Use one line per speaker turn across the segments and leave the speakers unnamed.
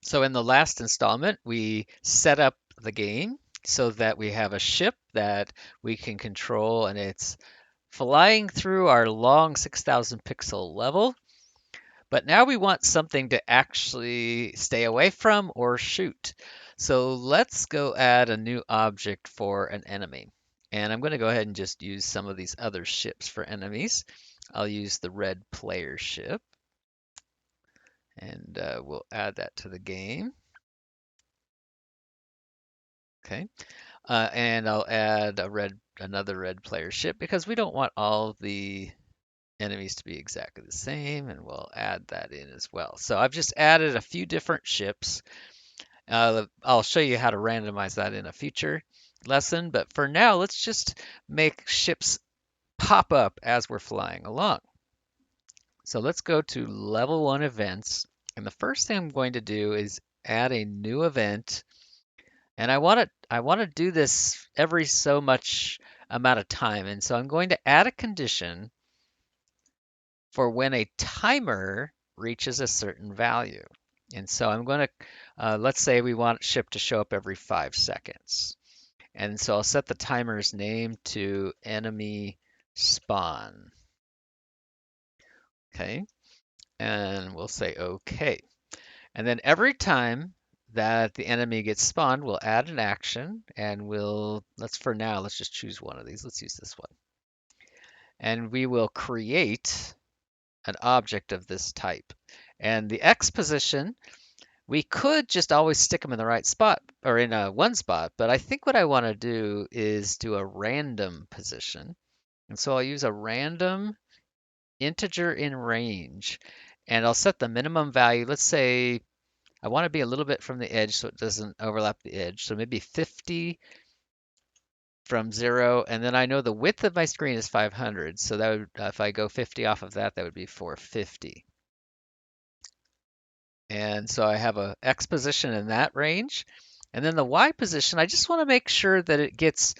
So in the last installment, we set up the game so that we have a ship that we can control and it's flying through our long 6,000 pixel level. But now we want something to actually stay away from or shoot. So let's go add a new object for an enemy. And I'm going to go ahead and just use some of these other ships for enemies. I'll use the red player ship and we'll add that to the game. Okay. And I'll add another red player ship because we don't want all the enemies to be exactly the same, and we'll add that in as well. So I've just added a few different ships. I'll show you how to randomize that in a future lesson, but for now, let's just make ships pop up as we're flying along. So let's go to level 1 events, and the first thing I'm going to do is add a new event. And I want to do this every so much amount of time. And so I'm going to add a condition for when a timer reaches a certain value. And so I'm going to, let's say we want ship to show up every 5 seconds. And so I'll set the timer's name to enemy spawn. Okay. And we'll say okay. And then every time that the enemy gets spawned, we'll add an action and for now, let's just choose one of these. Let's use this one. And we will create an object of this type. And the X position, we could just always stick them in the right spot or in one spot, but I think what I want to do is do a random position. And so I'll use a random integer in range and I'll set the minimum value. Let's say I want to be a little bit from the edge so it doesn't overlap the edge. So maybe 50 from 0, and then I know the width of my screen is 500. So that would, if I go 50 off of that, that would be 450. And so I have a X position in that range. And then the Y position, I just want to make sure that it gets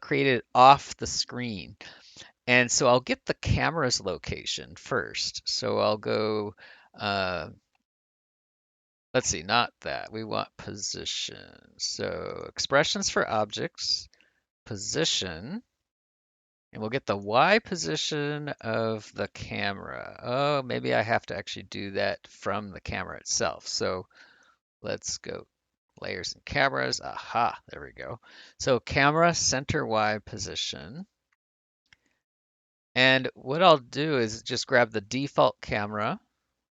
created off the screen. And so I'll get the camera's location first. So I'll go, uh, let's see, not that. We want position. So expressions for objects, position, and we'll get the Y position of the camera. Oh, maybe I have to actually do that from the camera itself. So let's go layers and cameras. Aha, there we go. So camera center Y position. And what I'll do is just grab the default camera.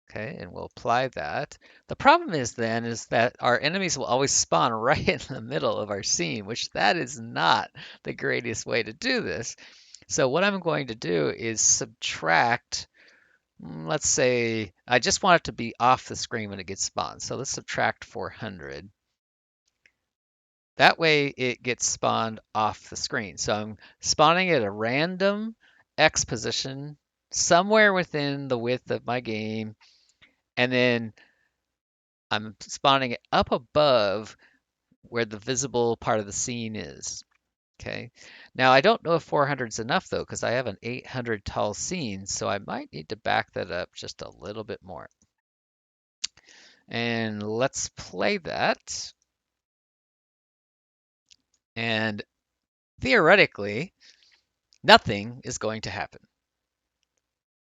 Okay, and we'll apply that. The problem is then is that our enemies will always spawn right in the middle of our scene, which that is not the greatest way to do this. So what I'm going to do is subtract, let's say, I just want it to be off the screen when it gets spawned. So let's subtract 400. That way it gets spawned off the screen. So I'm spawning at a random X position somewhere within the width of my game. And then I'm spawning it up above where the visible part of the scene is. Okay. Now I don't know if 400 is enough though, because I have an 800 tall scene, so I might need to back that up just a little bit more. And let's play that. And theoretically, nothing is going to happen,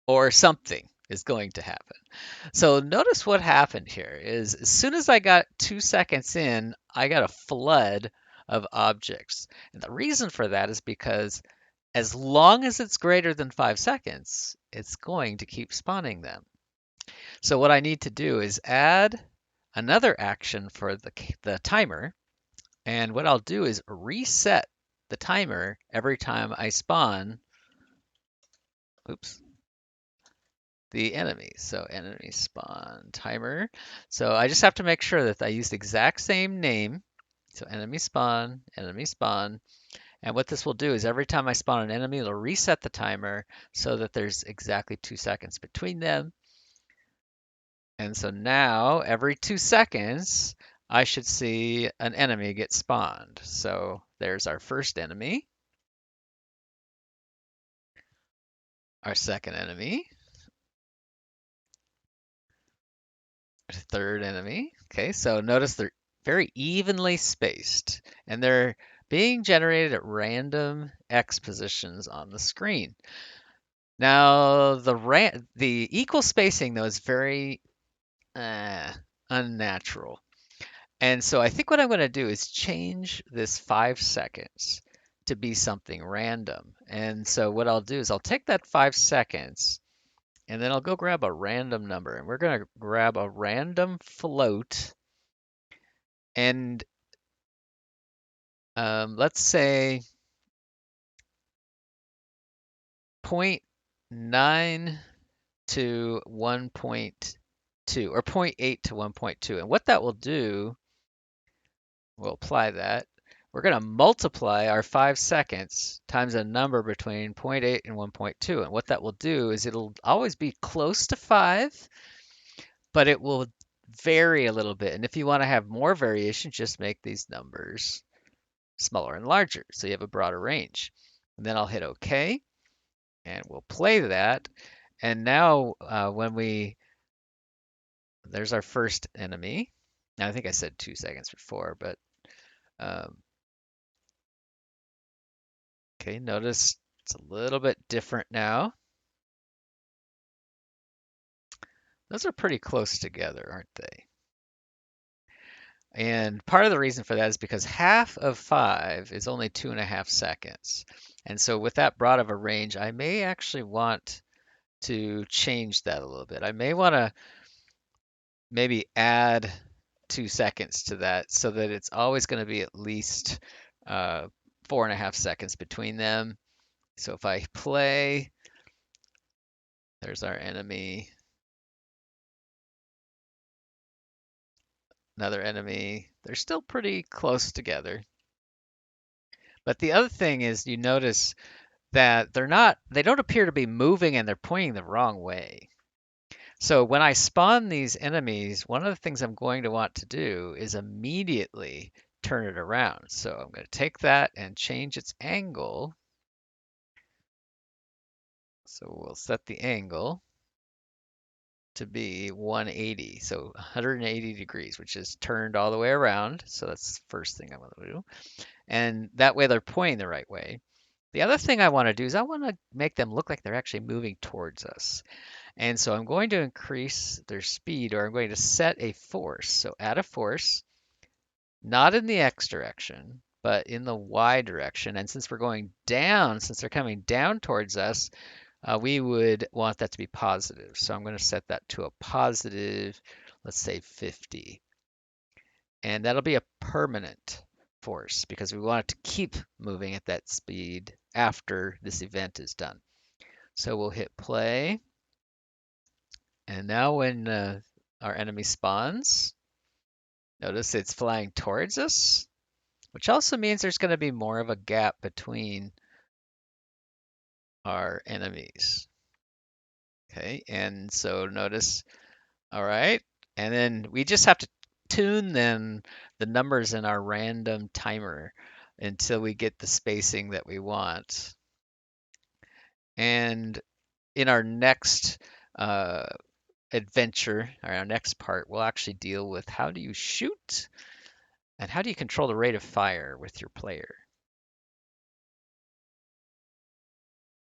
or something is going to happen. So notice what happened here is as soon as I got 2 seconds in, I got a flood of objects. And the reason for that is because as long as it's greater than 5 seconds, it's going to keep spawning them. So what I need to do is add another action for the timer. And what I'll do is reset the timer every time I spawn, oops, the enemy. So enemy spawn timer. So I just have to make sure that I use the exact same name. So enemy spawn, enemy spawn. And what this will do is every time I spawn an enemy, it'll reset the timer so that there's exactly 2 seconds between them. And so now every 2 seconds, I should see an enemy get spawned. So there's our first enemy, our second enemy, Third enemy. Okay, so notice they're very evenly spaced and they're being generated at random X positions on the screen. Now, the equal spacing though is very uh, unnatural. And so I think what I'm going to do is change this 5 seconds to be something random. And so what I'll do is I'll take that 5 seconds and then I'll go grab a random number. And we're going to grab a random float. And let's say 0.9 to 1.2 or zero point 0.8 to 1.2. And what that will do, we'll apply that. We're going to multiply our 5 seconds times a number between zero point 0.8 and 1.2. And what that will do is it'll always be close to 5, but it will vary a little bit. And if you want to have more variation, just make these numbers smaller and larger so you have a broader range. And then I'll hit OK and we'll play that. And now there's our first enemy. Now I think I said 2 seconds before, but um, okay, notice it's a little bit different now. Those are pretty close together, aren't they? And part of the reason for that is because half of 5 is only 2.5 seconds. And so with that broad of a range, I may actually want to change that a little bit. I may want to maybe add 2 seconds to that so that it's always going to be at least 4.5 seconds between them. So if I play, there's our enemy, another enemy. They're still pretty close together. But the other thing is you notice that they don't appear to be moving and they're pointing the wrong way. So when I spawn these enemies, one of the things I'm going to want to do is immediately turn it around. So I'm going to take that and change its angle. So we'll set the angle to be 180, so 180 degrees, which is turned all the way around. So that's the first thing I want to do. And that way they're pointing the right way. The other thing I want to do is I want to make them look like they're actually moving towards us. And so I'm going to increase their speed, or I'm going to set a force. So add a force, not in the X direction, but in the Y direction. And since we're going down, since they're coming down towards us, we would want that to be positive. So I'm going to set that to a positive, let's say 50. And that'll be a permanent force because we want it to keep moving at that speed after this event is done. So we'll hit play. And now when our enemy spawns, notice it's flying towards us, which also means there's going to be more of a gap between our enemies. Okay, and so notice, all right, and then we just have to tune then the numbers in our random timer until we get the spacing that we want. And in our next adventure, or our next part, we'll actually deal with how do you shoot and how do you control the rate of fire with your player.